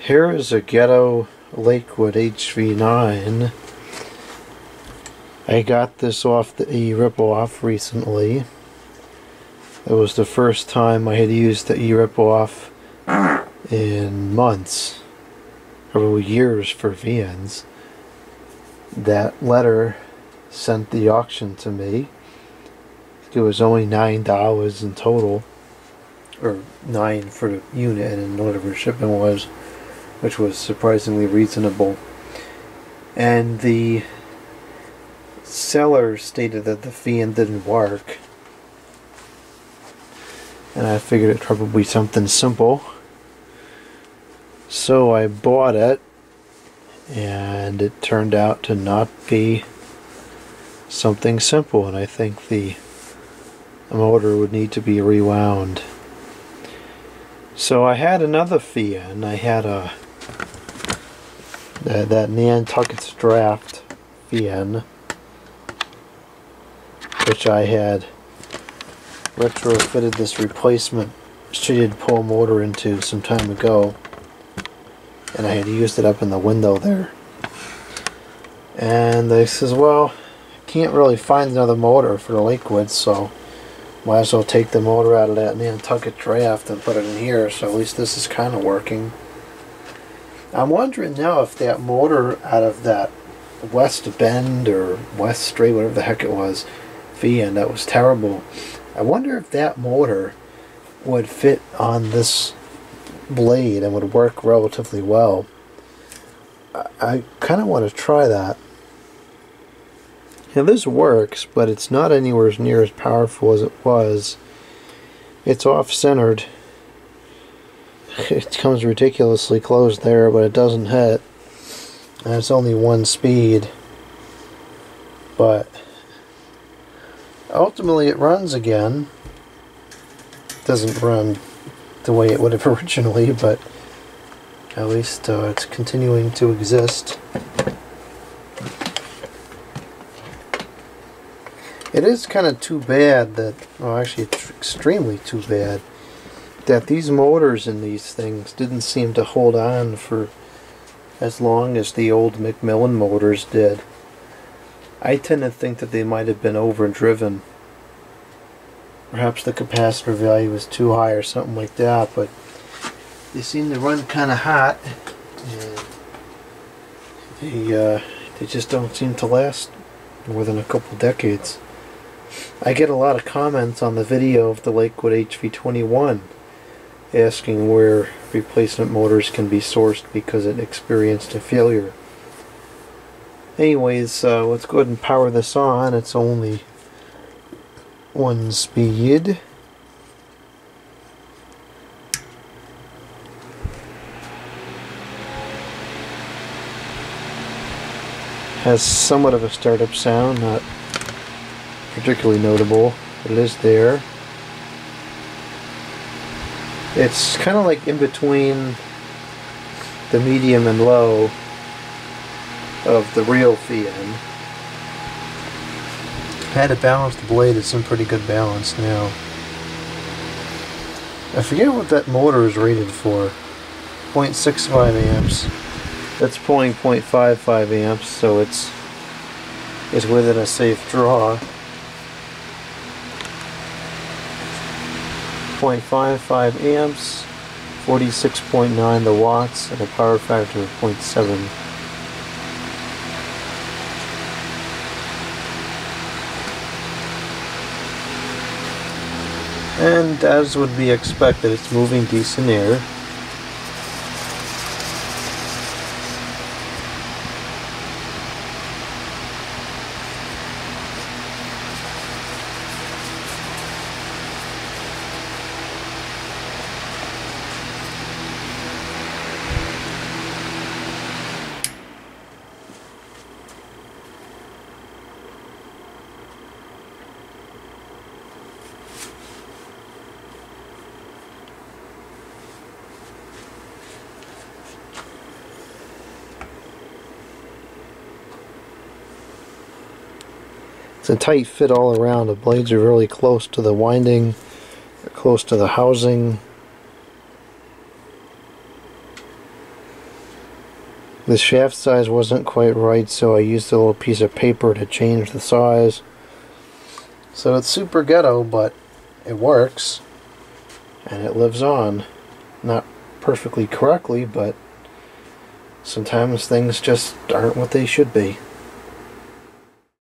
Here is a Ghetto Lakewood HV-9. I got this off the e-rip-off recently. It was the first time I had used the e-rip-off in months, or years for VNs. That letter sent the auction to me. It was only $9 in total, or $9 for the unit and whatever shipping was, which was surprisingly reasonable. And the seller stated that the VN didn't work, and I figured it'd probably be something simple. So I bought it, and it turned out to not be something simple, and I think the motor would need to be rewound. So I had another VN. I had that Nantucket's Draft VN, which I had retrofitted this replacement shaded pole motor into some time ago, and I had used it up in the window there. And they says, well, I can't really find another motor for the Lakewood, so might as well take the motor out of that Nantucket Draft and put it in here, so at least this is kind of working. I'm wondering now if that motor out of that West Bend or West Strait, whatever the heck it was, VN, that was terrible. I wonder if that motor would fit on this blade and would work relatively well. I kind of want to try that. Now this works, but it's not anywhere near as powerful as it was. It's off-centered. It comes ridiculously close there, but it doesn't hit. And it's only one speed. But ultimately it runs again. It doesn't run the way it would have originally, but at least it's continuing to exist. It is kind of too bad that, well, actually it's extremely too bad that these motors in these things didn't seem to hold on for as long as the old Macmillan motors did. I tend to think that they might have been overdriven. Perhaps the capacitor value was too high or something like that, but they seem to run kind of hot, and they just don't seem to last more than a couple decades. I get a lot of comments on the video of the Lakewood HV-21 asking where replacement motors can be sourced because it experienced a failure. Anyways, let's go ahead and power this on. It's only one speed. Has somewhat of a startup sound, not particularly notable, but it is there. It's kind of like in between the medium and low of the real VN. I had to balance the blade. It's in pretty good balance now. I forget what that motor is rated for. 0.65 amps. That's pulling 0.55 amps, so it's within a safe draw. 0.55 amps, 46.9 the watts, and a power factor of 0.7. And as would be expected, it's moving decent air. It's a tight fit all around. The blades are really close to the winding, they're close to the housing. The shaft size wasn't quite right, so I used a little piece of paper to change the size. So it's super ghetto, but it works. And it lives on. Not perfectly correctly, but sometimes things just aren't what they should be.